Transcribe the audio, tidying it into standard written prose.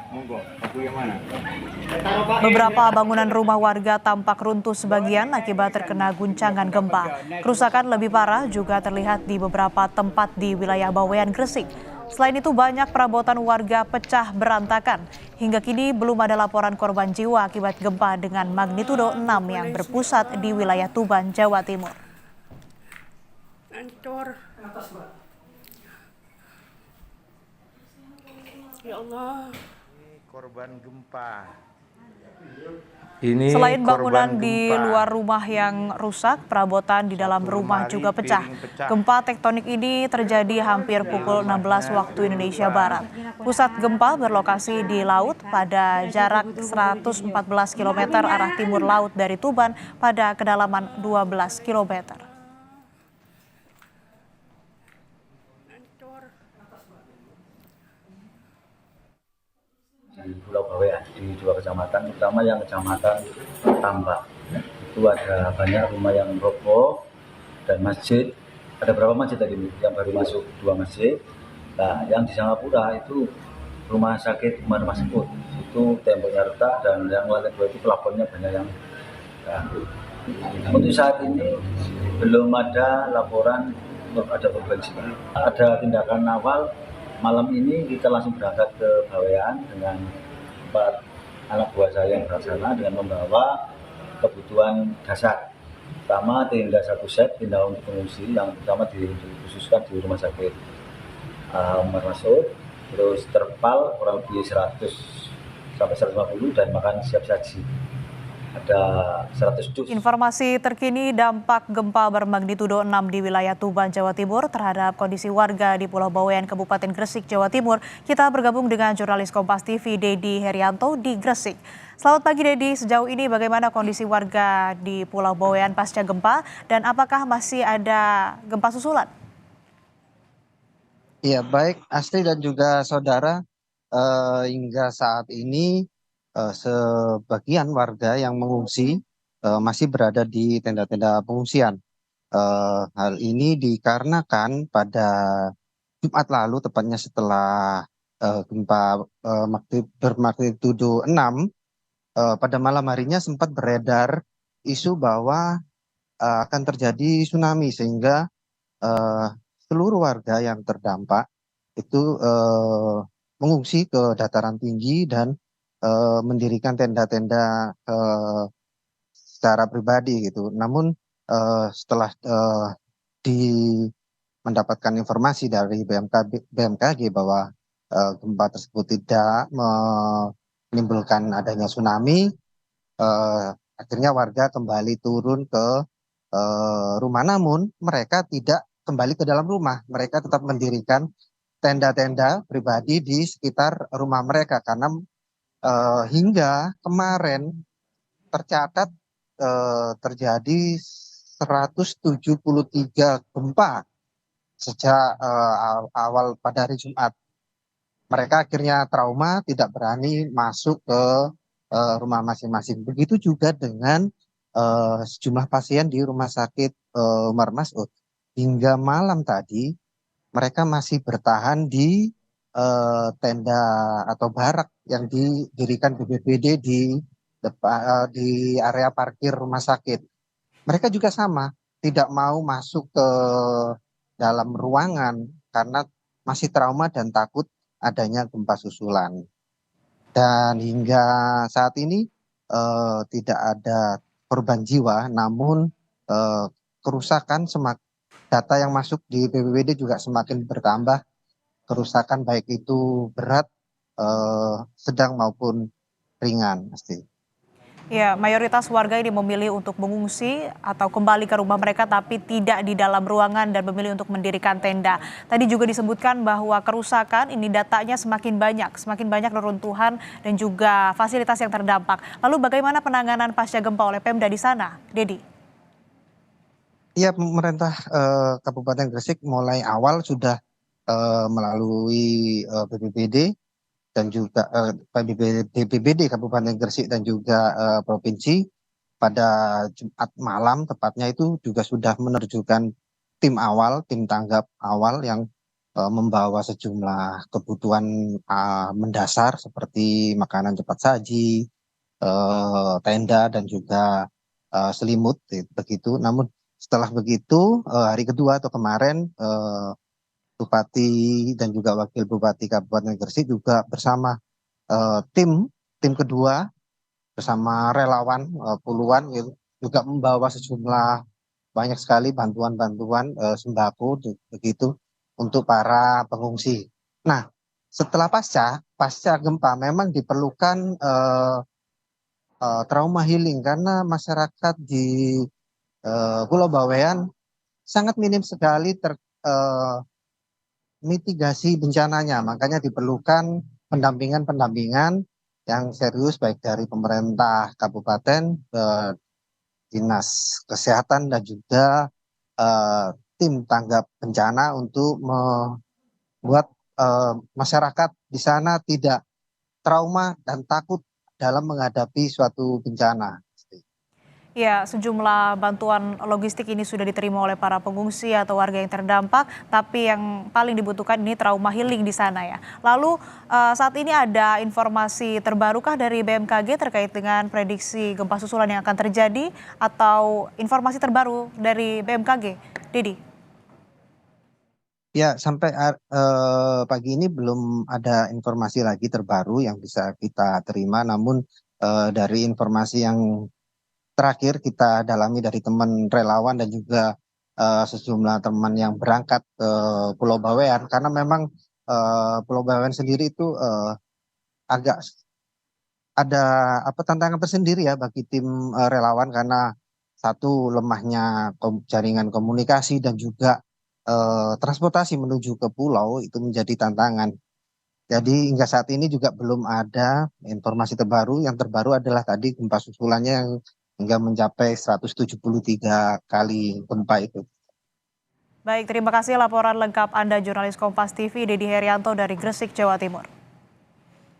Monggo, aku yang mana? Beberapa bangunan rumah warga tampak runtuh sebagian akibat terkena guncangan gempa. Kerusakan lebih parah juga terlihat di beberapa tempat di wilayah Bawean, Gresik. Selain itu banyak perabotan warga pecah berantakan. Hingga kini belum ada laporan korban jiwa akibat gempa dengan magnitudo 6 yang berpusat di wilayah Tuban, Jawa Timur. Hancur. Ya Allah. Korban gempa. Selain Ini bangunan korban di gempa. luar rumah yang rusak, perabotan di dalam Satu rumah lemari juga pecah. piring pecah. Gempa tektonik ini terjadi hampir pukul 16 waktu Indonesia Barat. Pusat gempa berlokasi di laut pada jarak 114 km arah timur laut dari Tuban pada kedalaman 12 km. Hancur. Di Pulau Bawean di dua kecamatan, utama yang kecamatan Tambak. Itu ada banyak rumah yang roboh dan masjid. Ada berapa masjid tadi yang baru masuk? 2 masjid. Nah, yang di Singapura itu rumah sakit Umar Masmud. Itu temboknya retak dan yang lantai 2 itu plafonnya banyak yang. Nah, untuk saat ini belum ada laporan ada korban jiwa. Ada tindakan awal. Malam ini kita langsung berangkat ke Bawean dengan 4 anak buah saya yang berada sana dengan membawa kebutuhan dasar. Pertama tenda 1 set, tenda untuk pengungsi yang pertama dikhususkan di rumah sakit Umar Masud, terus terpal kurang lebih 100 sampai 150 dan makan siap saji. Ada 100 dus. Informasi terkini dampak gempa bermagnitudo 6 di wilayah Tuban, Jawa Timur terhadap kondisi warga di Pulau Bawean, Kabupaten Gresik, Jawa Timur. Kita bergabung dengan jurnalis Kompas TV Dedi Herianto di Gresik. Selamat pagi Dedi, sejauh ini bagaimana kondisi warga di Pulau Bawean pasca gempa dan apakah masih ada gempa susulan? Iya, baik Astri dan juga saudara, hingga saat ini sebagian warga yang mengungsi masih berada di tenda-tenda pengungsian. Hal ini dikarenakan pada Jumat lalu, tepatnya setelah gempa bermagnitudo 6, pada malam harinya sempat beredar isu bahwa akan terjadi tsunami sehingga eh, seluruh warga yang terdampak itu mengungsi ke dataran tinggi dan mendirikan tenda-tenda secara pribadi gitu. Namun setelah di mendapatkan informasi dari BMKG bahwa gempa tersebut tidak menimbulkan adanya tsunami, akhirnya warga kembali turun ke rumah. Namun mereka tidak kembali ke dalam rumah. Mereka tetap mendirikan tenda-tenda pribadi di sekitar rumah mereka karena hingga kemarin tercatat terjadi 173 gempa sejak awal pada hari Jumat. Mereka akhirnya trauma, tidak berani masuk ke rumah masing-masing. Begitu juga dengan sejumlah pasien di rumah sakit Umar Masud. Hingga malam tadi mereka masih bertahan di tenda atau barak yang didirikan BPBD di depan di area parkir rumah sakit. Mereka juga sama, tidak mau masuk ke dalam ruangan karena masih trauma dan takut adanya gempa susulan. Dan hingga saat ini tidak ada korban jiwa, namun kerusakan data yang masuk di BPBD juga semakin bertambah. Kerusakan baik itu berat, sedang maupun ringan, pasti. Ya, mayoritas warga ini memilih untuk mengungsi atau kembali ke rumah mereka tapi tidak di dalam ruangan dan memilih untuk mendirikan tenda. Tadi juga disebutkan bahwa kerusakan ini datanya semakin banyak reruntuhan dan juga fasilitas yang terdampak. Lalu bagaimana penanganan pasca gempa oleh Pemda di sana, Dedi? Iya, pemerintah Kabupaten Gresik mulai awal sudah melalui BPBD dan juga BPBD Kabupaten Gresik dan juga provinsi pada Jumat malam tepatnya itu juga sudah menerjukan tim tanggap awal yang membawa sejumlah kebutuhan mendasar seperti makanan cepat saji, tenda dan juga selimut begitu. Namun setelah begitu hari kedua atau kemarin Bupati dan juga Wakil Bupati Kabupaten Gresik juga bersama tim kedua bersama relawan puluhan gitu, juga membawa sejumlah banyak sekali bantuan-bantuan sembako begitu untuk para pengungsi. Nah, setelah pasca gempa memang diperlukan trauma healing karena masyarakat di Pulau Bawean sangat minim sekali mitigasi bencananya. Makanya diperlukan pendampingan-pendampingan yang serius baik dari pemerintah kabupaten, dinas kesehatan dan juga tim tanggap bencana untuk membuat masyarakat di sana tidak trauma dan takut dalam menghadapi suatu bencana. Ya, sejumlah bantuan logistik ini sudah diterima oleh para pengungsi atau warga yang terdampak, tapi yang paling dibutuhkan ini trauma healing di sana ya. Lalu saat ini ada informasi terbarukah dari BMKG terkait dengan prediksi gempa susulan yang akan terjadi atau informasi terbaru dari BMKG, Didi? Ya, sampai pagi ini belum ada informasi lagi terbaru yang bisa kita terima, namun dari informasi yang terakhir kita dalami dari teman relawan dan juga sejumlah teman yang berangkat ke Pulau Bawean, karena memang Pulau Bawean sendiri itu agak ada tantangan tersendiri ya bagi tim relawan, karena satu lemahnya jaringan komunikasi dan juga transportasi menuju ke pulau itu menjadi tantangan. Jadi hingga saat ini juga belum ada informasi terbaru. Yang terbaru adalah tadi gempa susulannya yang hingga mencapai 173 kali gempa itu. Baik, terima kasih laporan lengkap Anda jurnalis Kompas TV Dedi Herianto dari Gresik, Jawa Timur.